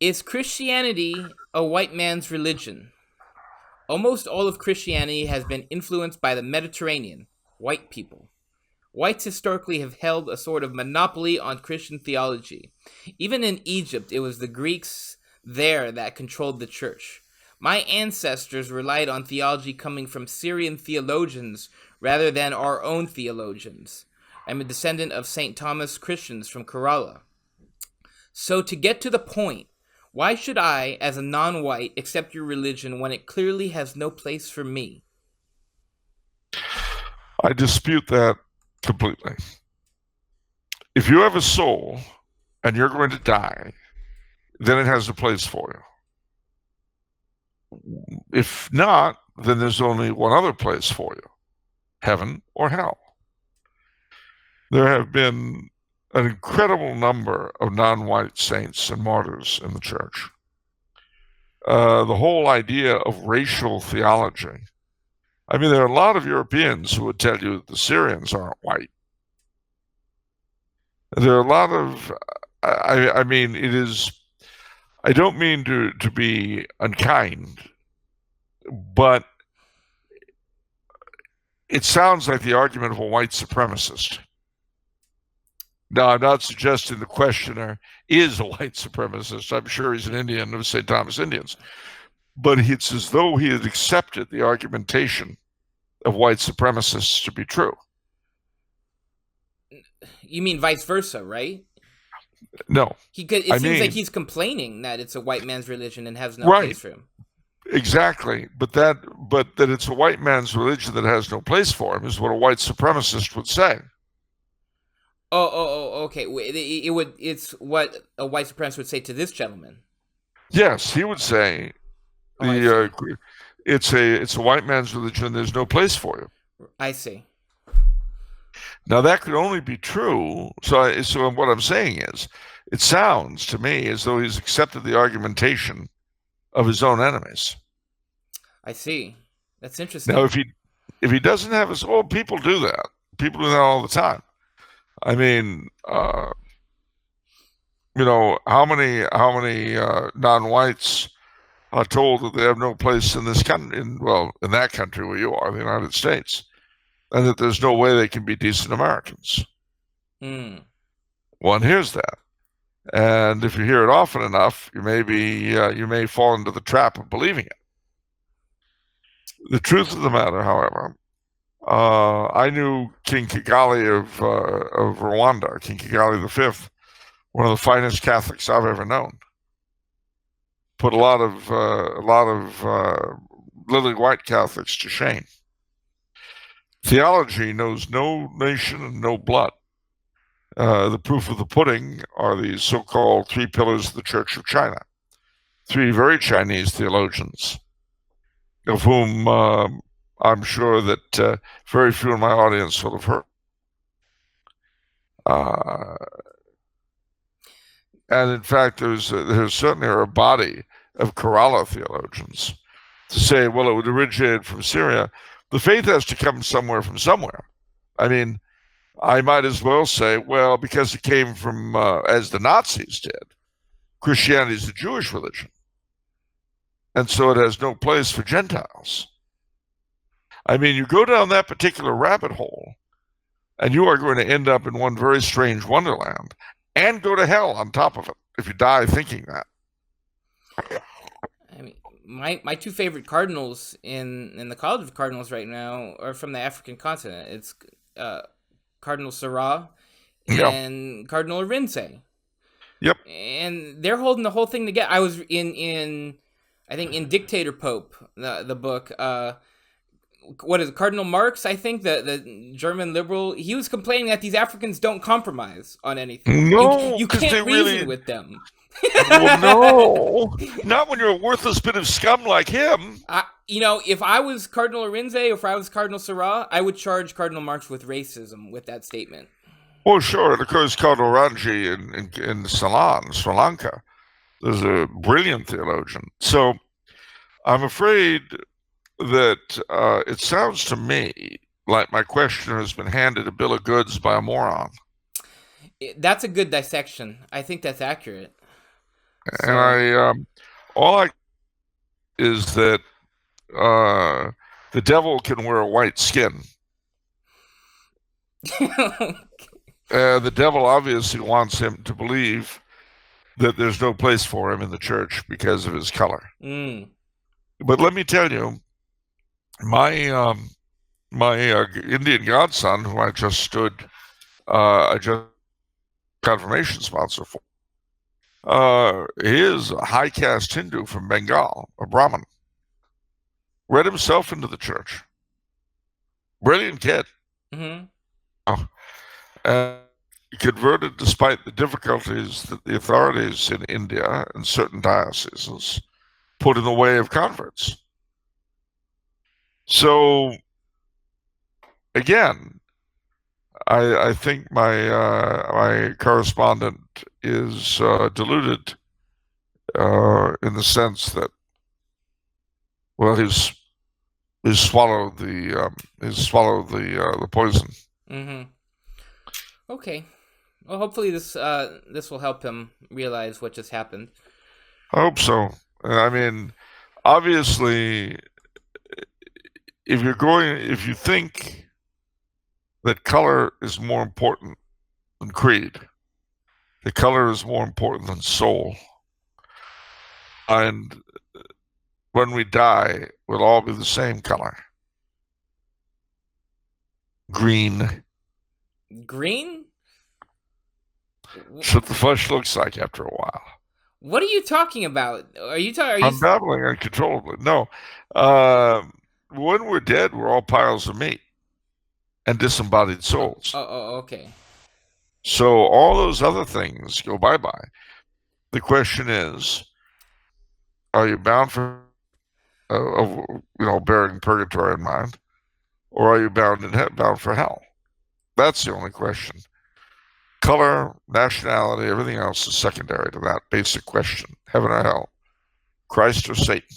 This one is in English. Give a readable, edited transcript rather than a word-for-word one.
Is Christianity a white man's religion? Almost all of Christianity has been influenced by the Mediterranean, white people. Whites historically have held a sort of monopoly on Christian theology. Even in Egypt, it was the Greeks there that controlled the church. My ancestors relied on theology coming from Syrian theologians rather than our own theologians. I'm a descendant of St. Thomas Christians from Kerala. So, to get to the point, why should I, as a non white, accept your religion when it clearly has no place for me? I dispute that completely. If you have a soul and you're going to die, then it has a place for you. If not, then there's only one other place for you, heaven or hell. There have been an incredible number of non-white saints and martyrs in the church. The whole idea of racial theology. I mean, there are a lot of Europeans who would tell you that the Syrians aren't white. There are a lot of, I mean, it is, I don't mean to be unkind, but it sounds like the argument of a white supremacist. Now, I'm not suggesting the questioner is a white supremacist. I'm sure he's an Indian of St. Thomas Indians. But it's as though he had accepted the argumentation of white supremacists to be true. You mean vice versa, right? No, It I seems like mean, he's complaining that it's a white man's religion and has no right, place for him. exactly. But that it's a white man's religion that has no place for him is what a white supremacist would say. Okay. It's what a white supremacist would say to this gentleman. Yes, he would say Oh, I the see. it's a white man's religion. There's no place for you. I see. Now that could only be true. So what I'm saying is, it sounds to me as though he's accepted the argumentation of his own enemies. I see. That's Now, interesting. if he doesn't have his, oh, people do that. People do that all the time. I mean, how many non-whites are told that they have no place in this country, in that country where you are, the United States, and that there's no way they can be decent Americans. Hmm. One hears that, and if you hear it often enough, you may fall into the trap of believing it. The truth of the matter, however, I knew King Kigali of Rwanda, King Kigali V, one of the finest Catholics I've ever known. Put a lot of lily white Catholics to shame. Theology knows no nation and no blood. The proof of the pudding are the so-called three pillars of the Church of China. Three very Chinese theologians, of whom I'm sure that very few in my audience will have heard. Uh, and in fact, there's certainly a body of Kerala theologians to say, well, it would originate from Syria. The faith has to come somewhere from somewhere. I mean, I might as well say, well, because it came from, as the Nazis did, Christianity is a Jewish religion. And so it has no place for Gentiles. I mean, you go down that particular rabbit hole, and you are going to end up in one very strange wonderland and go to hell on top of it if you die thinking that. I mean, my two favorite cardinals in the College of Cardinals right now are from the African continent. It's uh, Cardinal Sarah Yeah. and Cardinal Arinze, Yep. and they're holding the whole thing together. I was in I think in Dictator Pope, the book. What is it, Cardinal Marx? I think the German liberal. He was complaining that these Africans don't compromise on anything. No, You because they can't reason really, with them. well, no, not when you're a worthless bit of scum like him. If I was Cardinal Arinze or if I was Cardinal Sarah, I would charge Cardinal Marx with racism with that statement. Oh, sure. And of course, Cardinal Ranji in Ceylon, Sri Lanka, is a brilliant theologian. So I'm afraid that it sounds to me like my questioner has been handed a bill of goods by a moron. That's a good dissection. I think that's accurate. And So, all I is that uh, the devil can wear a white skin. The devil obviously wants him to believe that there's no place for him in the church because of his color. mm, But let me tell you, my Indian godson, who I just confirmation sponsor for, he is a high caste Hindu from Bengal, a Brahmin. Read himself into the church. Brilliant kid. hmm And converted despite the difficulties that the authorities in India and certain dioceses put in the way of converts. So again, I think my correspondent is deluded in the sense that, well, he's swallowed the poison. hmm Okay. Well, hopefully this will help him realize what just happened. I hope so. I mean, obviously, if you think that color is more important than creed, the color is more important than soul, and when we die, we'll all be the same color. Green. Green? That's what the flesh looks like after a while. What are you talking about? Are you talking? I'm babbling uncontrollably. No. When we're dead, we're all piles of meat and disembodied souls. Okay. So all those other things go bye-bye. The question is, are you bound for, bearing purgatory in mind, or are you bound for hell? That's the only question. Color, nationality, everything else is secondary to that basic question: heaven or hell, Christ or Satan.